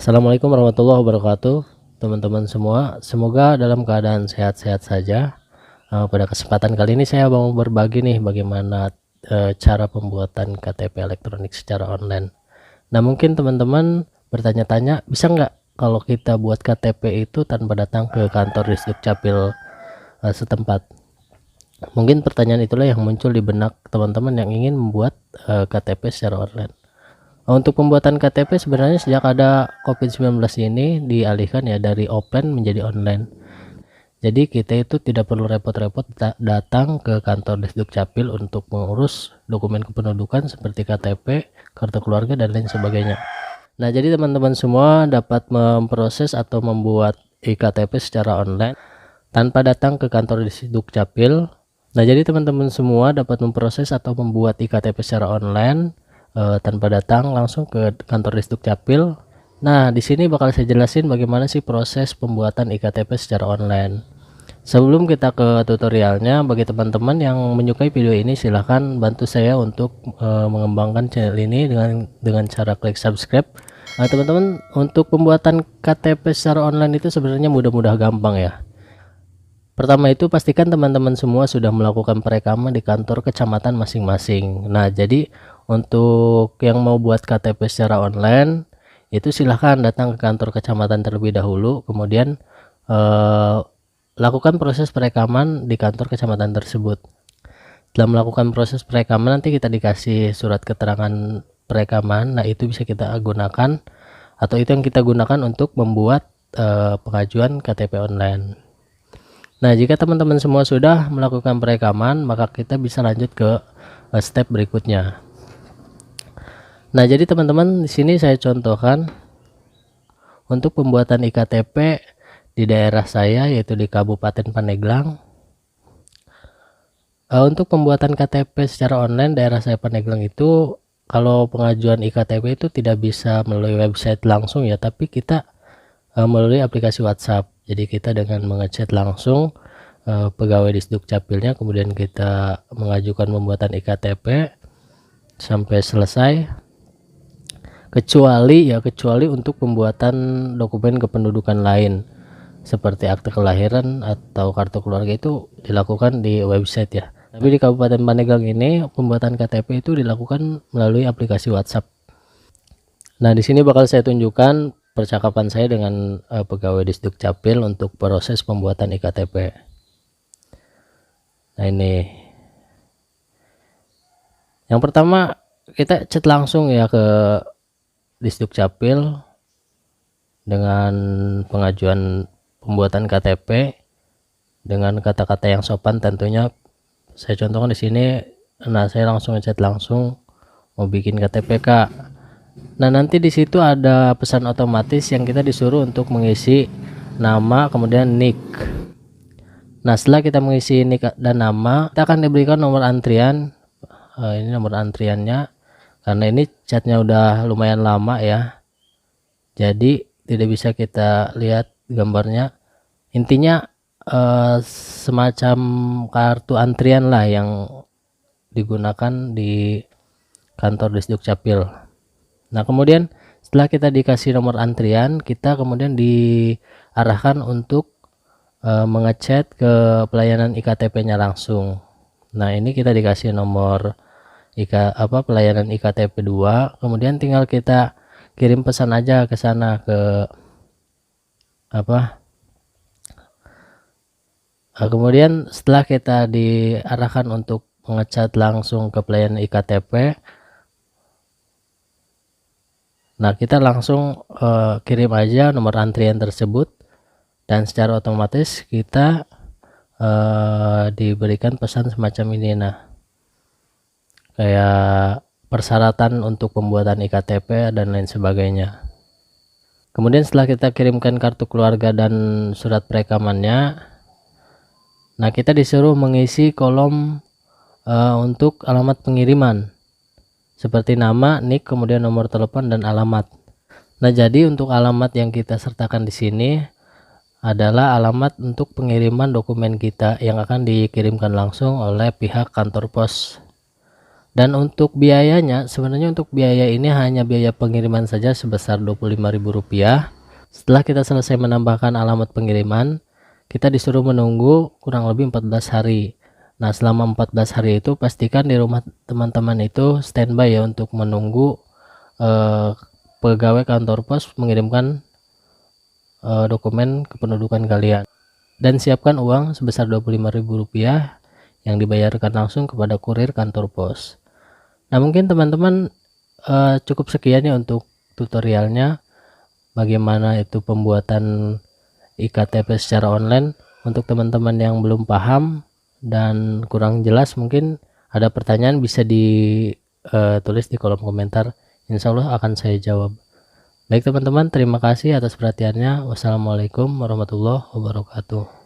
Assalamualaikum warahmatullahi wabarakatuh, teman-teman semua. Semoga dalam keadaan sehat-sehat saja. Pada kesempatan kali ini saya mau berbagi nih bagaimana cara pembuatan KTP elektronik secara online. Nah, mungkin teman-teman bertanya-tanya, bisa nggak kalau kita buat KTP itu tanpa datang ke kantor Disdukcapil setempat? Mungkin pertanyaan itulah yang muncul di benak teman-teman yang ingin membuat KTP secara online. Untuk pembuatan KTP sebenarnya sejak ada COVID-19 ini dialihkan ya dari offline menjadi online. Jadi kita itu tidak perlu repot-repot datang ke kantor Disdukcapil untuk mengurus dokumen kependudukan seperti KTP, kartu keluarga dan lain sebagainya. Nah, jadi teman-teman semua dapat memproses atau membuat iktp secara online tanpa datang ke kantor Disdukcapil. Nah, jadi teman-teman semua dapat memproses atau membuat iktp secara online tanpa datang langsung ke kantor Disdukcapil. Nah, di sini bakal saya jelasin bagaimana sih proses pembuatan iktp secara online. Sebelum kita ke tutorialnya, bagi teman-teman yang menyukai video ini silahkan bantu saya untuk mengembangkan channel ini dengan cara klik subscribe. Teman-teman, untuk pembuatan KTP secara online itu sebenarnya mudah-mudah gampang ya. Pertama itu pastikan teman-teman semua sudah melakukan perekaman di kantor kecamatan masing-masing. Nah, jadi untuk yang mau buat KTP secara online itu silahkan datang ke kantor kecamatan terlebih dahulu, kemudian lakukan proses perekaman di kantor kecamatan tersebut. Setelah melakukan proses perekaman nanti kita dikasih surat keterangan perekaman. Nah, itu bisa kita gunakan atau itu yang kita gunakan untuk membuat pengajuan KTP online. Nah, jika teman-teman semua sudah melakukan perekaman, maka kita bisa lanjut ke step berikutnya. Nah, jadi teman-teman di sini saya contohkan untuk pembuatan iktp di daerah saya, yaitu di Kabupaten Pandeglang. Untuk pembuatan KTP secara online daerah saya Pandeglang itu, kalau pengajuan iktp itu tidak bisa melalui website langsung ya, tapi kita melalui aplikasi WhatsApp. Jadi kita dengan mengechat langsung pegawai Disdukcapilnya, kemudian kita mengajukan pembuatan iktp sampai selesai, kecuali untuk pembuatan dokumen kependudukan lain seperti akte kelahiran atau kartu keluarga itu dilakukan di website ya. Tapi di Kabupaten Pandeglang ini pembuatan KTP itu dilakukan melalui aplikasi WhatsApp. Nah, di sini bakal saya tunjukkan percakapan saya dengan pegawai Disdukcapil untuk proses pembuatan iktp. Nah, ini yang pertama kita chat langsung ya ke Disdukcapil dengan pengajuan pembuatan KTP dengan kata-kata yang sopan tentunya. Saya contohkan di sini. Nah, saya langsung chat langsung mau bikin KTP Kak. Nah, nanti di situ ada pesan otomatis yang kita disuruh untuk mengisi nama kemudian nick. Nah, setelah kita mengisi nick dan nama, kita akan diberikan nomor antrian. Ini nomor antriannya, karena ini chatnya udah lumayan lama ya, jadi tidak bisa kita lihat gambarnya. Intinya semacam kartu antrian lah yang digunakan di kantor Disdukcapil. Nah, kemudian setelah kita dikasih nomor antrian, kita kemudian diarahkan untuk mengechat ke pelayanan iktp-nya langsung. Nah, ini kita dikasih nomor pelayanan iktp 2, kemudian tinggal kita kirim pesan aja ke sana ke kemudian setelah kita diarahkan untuk mengechat langsung ke pelayanan iktp, nah kita langsung kirim aja nomor antrian tersebut dan secara otomatis kita diberikan pesan semacam ini. Nah, kayak persyaratan untuk pembuatan iktp dan lain sebagainya. Kemudian setelah kita kirimkan kartu keluarga dan surat perekamannya, nah kita disuruh mengisi kolom untuk alamat pengiriman seperti nama, nick, kemudian nomor telepon dan alamat. Nah, jadi untuk alamat yang kita sertakan di sini adalah alamat untuk pengiriman dokumen kita yang akan dikirimkan langsung oleh pihak kantor pos Dan untuk biayanya, sebenarnya untuk biaya ini hanya biaya pengiriman saja sebesar Rp25.000. Setelah kita selesai menambahkan alamat pengiriman, kita disuruh menunggu kurang lebih 14 hari. Nah, selama 14 hari itu pastikan di rumah teman-teman itu standby ya untuk menunggu pegawai kantor pos mengirimkan dokumen kependudukan kalian. Dan siapkan uang sebesar Rp25.000 yang dibayarkan langsung kepada kurir kantor pos. Nah, mungkin teman-teman cukup sekian ya untuk tutorialnya bagaimana itu pembuatan iktp secara online. Untuk teman-teman yang belum paham dan kurang jelas, mungkin ada pertanyaan bisa ditulis di kolom komentar, insya Allah akan saya jawab. Baik teman-teman, terima kasih atas perhatiannya. Wassalamualaikum warahmatullahi wabarakatuh.